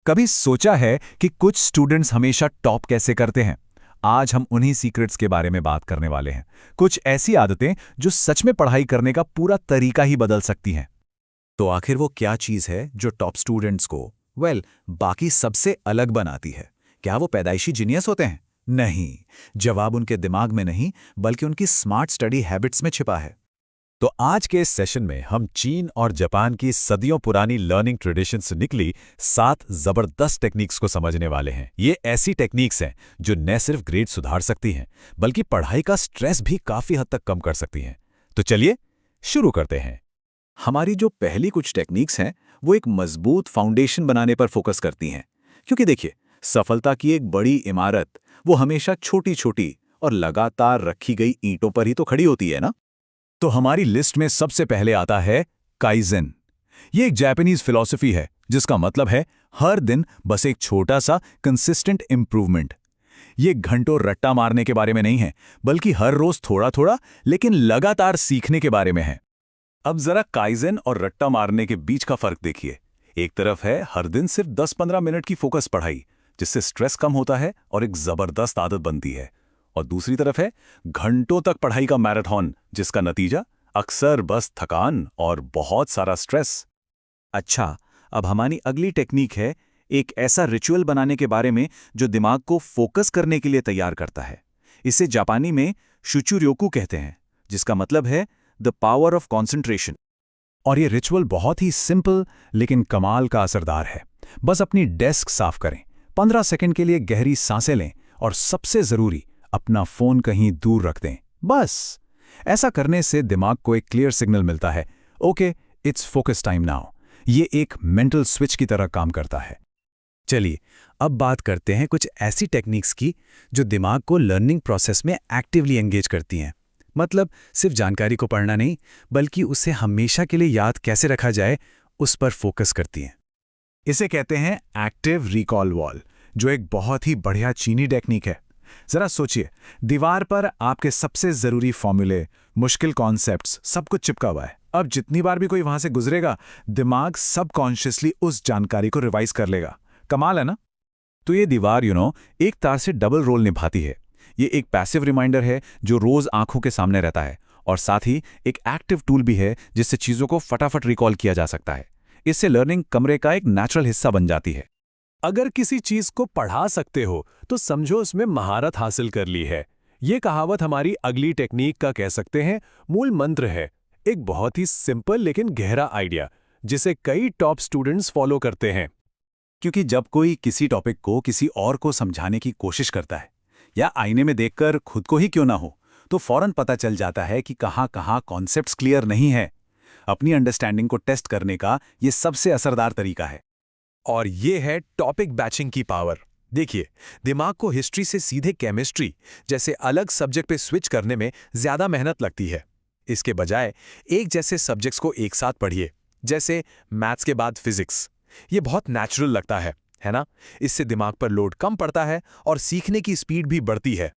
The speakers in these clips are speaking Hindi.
कभी सोचा है कि कुछ स्टूडेंट्स हमेशा टॉप कैसे करते हैं? आज हम उन्हीं सीक्रेट्स के बारे में बात करने वाले हैं। कुछ ऐसी आदतें जो सच में पढ़ाई करने का पूरा तरीका ही बदल सकती हैं। तो आखिर वो क्या चीज़ है जो टॉप स्टूडेंट्स को बाकी सबसे अलग बनाती है? क्या वो पैदाइशी जीनियस होते हैं? नहीं, जवाब उनके दिमाग में नहीं बल्कि उनकी स्मार्ट स्टडी हैबिट्स में छिपा है। तो आज के इस सेशन में हम चीन और जापान की सदियों पुरानी लर्निंग ट्रेडिशन से निकली 7 जबरदस्त टेक्निक्स को समझने वाले हैं। ये ऐसी टेक्निक्स हैं जो न सिर्फ ग्रेड सुधार सकती हैं बल्कि पढ़ाई का स्ट्रेस भी काफी हद तक कम कर सकती हैं। तो चलिए शुरू करते हैं। हमारी जो पहली कुछ टेक्निक्स हैं वो एक मजबूत फाउंडेशन बनाने पर फोकस करती हैं, क्योंकि देखिए, सफलता की एक बड़ी इमारत वो हमेशा छोटी छोटी और लगातार रखी गई ईंटों पर ही तो खड़ी होती है ना। तो हमारी लिस्ट में सबसे पहले आता है काइज़ेन। ये एक जापानीज फिलॉसफी है जिसका मतलब है हर दिन बस एक छोटा सा कंसिस्टेंट इंप्रूवमेंट। ये घंटों रट्टा मारने के बारे में नहीं है बल्कि हर रोज थोड़ा थोड़ा लेकिन लगातार सीखने के बारे में है। अब जरा काइज़ेन और रट्टा मारने के बीच का फर्क देखिए। एक तरफ है हर दिन सिर्फ 10-15 मिनट की फोकस पढ़ाई, जिससे स्ट्रेस कम होता है और एक जबरदस्त आदत बनती है। और दूसरी तरफ है घंटों तक पढ़ाई का मैराथन, जिसका नतीजा अक्सर बस थकान और बहुत सारा स्ट्रेस। अच्छा, अब हमारी अगली टेक्निक है एक ऐसा रिचुअल बनाने के बारे में जो दिमाग को फोकस करने के लिए तैयार करता है। इसे जापानी में शुचुर्योकु कहते हैं, जिसका मतलब है द पावर ऑफ कॉन्सेंट्रेशन। और ये रिचुअल बहुत ही सिंपल लेकिन कमाल का असरदार है। बस अपनी डेस्क साफ करें, 15 सेकंड के लिए गहरी सांसें लें और सबसे जरूरी, अपना फोन कहीं दूर रख दें। बस ऐसा करने से दिमाग को एक क्लियर सिग्नल मिलता है, okay, it's focus time now. ये एक मेंटल स्विच की तरह काम करता है। चलिए अब बात करते हैं कुछ ऐसी टेक्निक्स की जो दिमाग को लर्निंग प्रोसेस में एक्टिवली एंगेज करती हैं। मतलब सिर्फ जानकारी को पढ़ना नहीं बल्कि उसे हमेशा के लिए याद कैसे रखा जाए उस पर फोकस करती हैं। इसे कहते हैं एक्टिव रिकॉल वॉल, जो एक बहुत ही बढ़िया चीनी टेक्निक है। जरा सोचिए, दीवार पर आपके सबसे जरूरी फॉर्मूले, मुश्किल कॉन्सेप्ट्स, सब कुछ चिपका हुआ है। अब जितनी बार भी कोई वहां से गुजरेगा, दिमाग सबकॉन्शियसली उस जानकारी को रिवाइज कर लेगा। कमाल है ना? तो ये दीवार एक तार से डबल रोल निभाती है। ये एक पैसिव रिमाइंडर है जो रोज आंखों के सामने रहता है, और साथ ही एक एक्टिव टूल भी है जिससे चीजों को फटाफट रिकॉल किया जा सकता है। इससे लर्निंग कमरे का एक नेचुरल हिस्सा बन जाती है। अगर किसी चीज को पढ़ा सकते हो तो समझो उसमें महारत हासिल कर ली है। ये कहावत हमारी अगली टेक्निक का कह सकते हैं मूल मंत्र है। एक बहुत ही सिंपल लेकिन गहरा आइडिया जिसे कई टॉप स्टूडेंट्स फॉलो करते हैं। क्योंकि जब कोई किसी टॉपिक को किसी और को समझाने की कोशिश करता है या आईने में देखकर खुद को ही क्यों ना हो, तो फौरन पता चल जाता है कि कहाँ कॉन्सेप्ट्स क्लियर नहीं है। अपनी अंडरस्टैंडिंग को टेस्ट करने का ये सबसे असरदार तरीका है। और ये है टॉपिक बैचिंग की पावर। देखिए, दिमाग को हिस्ट्री से सीधे केमिस्ट्री जैसे अलग सब्जेक्ट पे स्विच करने में ज्यादा मेहनत लगती है। इसके बजाय एक जैसे सब्जेक्ट्स को एक साथ पढ़िए, जैसे मैथ्स के बाद फिजिक्स। ये बहुत नेचुरल लगता है ना? इससे दिमाग पर लोड कम पड़ता है और सीखने की स्पीड भी बढ़ती है।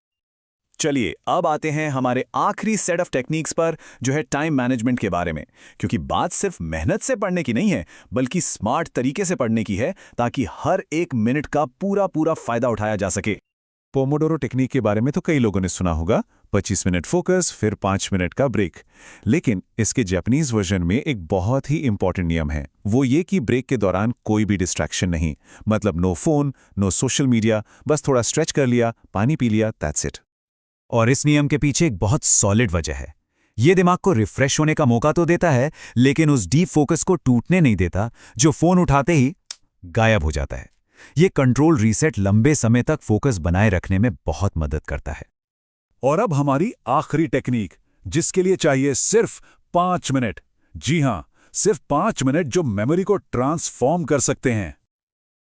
चलिए अब आते हैं हमारे आखिरी सेट ऑफ टेक्निक्स पर, जो है टाइम मैनेजमेंट के बारे में। क्योंकि बात सिर्फ मेहनत से पढ़ने की नहीं है बल्कि स्मार्ट तरीके से पढ़ने की है, ताकि हर एक मिनट का पूरा फायदा उठाया जा सके। पोमोडोरो टेक्निक के बारे में तो कई लोगों ने सुना होगा, 25 मिनट फोकस फिर 5 मिनट का ब्रेक। लेकिन इसके जापानीज वर्जन में एक बहुत ही इंपॉर्टेंट नियम है, वो ये कि ब्रेक के दौरान कोई भी डिस्ट्रैक्शन नहीं। मतलब no phone, no social media, बस थोड़ा स्ट्रेच कर लिया, पानी पी लिया, दैट्स इट। और इस नियम के पीछे एक बहुत सॉलिड वजह है। ये दिमाग को रिफ्रेश होने का मौका तो देता है, लेकिन उस डीप फोकस को टूटने नहीं देता जो फोन उठाते ही गायब हो जाता है। ये कंट्रोल रीसेट लंबे समय तक फोकस बनाए रखने में बहुत मदद करता है। और अब हमारी आखिरी टेक्निक, जिसके लिए चाहिए सिर्फ 5 मिनट। जी हां, सिर्फ 5 मिनट जो मेमोरी को ट्रांसफॉर्म कर सकते हैं।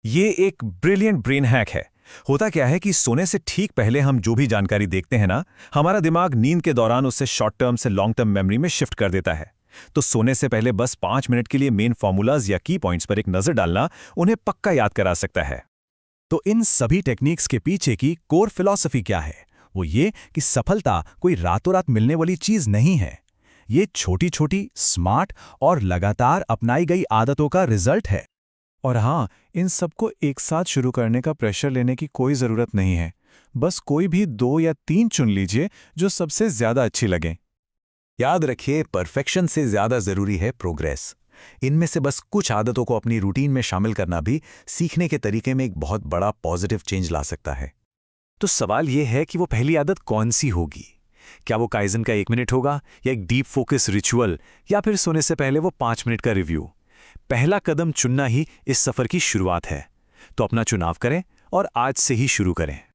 ये एक ब्रिलियंट ब्रेन हैक है। होता क्या है कि सोने से ठीक पहले हम जो भी जानकारी देखते हैं ना, हमारा दिमाग नींद के दौरान उससे शॉर्ट टर्म से लॉन्ग टर्म मेमोरी में शिफ्ट कर देता है। तो सोने से पहले बस 5 मिनट के लिए मेन फॉर्मूलाज या की पॉइंट्स पर एक नजर डालना उन्हें पक्का याद करा सकता है। तो इन सभी टेक्निक्स के पीछे की कोर फिलॉसफी क्या है? वो ये कि सफलता कोई रातों रात मिलने वाली चीज नहीं है। ये छोटी छोटी, स्मार्ट और लगातार अपनाई गई आदतों का रिजल्ट है। और हाँ, इन सबको एक साथ शुरू करने का प्रेशर लेने की कोई ज़रूरत नहीं है। बस कोई भी 2 या 3 चुन लीजिए जो सबसे ज़्यादा अच्छी लगें। याद रखिए, परफेक्शन से ज़्यादा ज़रूरी है प्रोग्रेस। इनमें से बस कुछ आदतों को अपनी रूटीन में शामिल करना भी सीखने के तरीके में एक बहुत बड़ा पॉजिटिव चेंज ला सकता है। तो सवाल यह है कि वो पहली आदत कौन सी होगी? क्या वो काइजन का 1 मिनट होगा, या एक डीप फोकस रिचुअल, या फिर सोने से पहले वो 5 मिनट का रिव्यू? पहला कदम चुनना ही इस सफर की शुरुआत है। तो अपना चुनाव करें और आज से ही शुरू करें।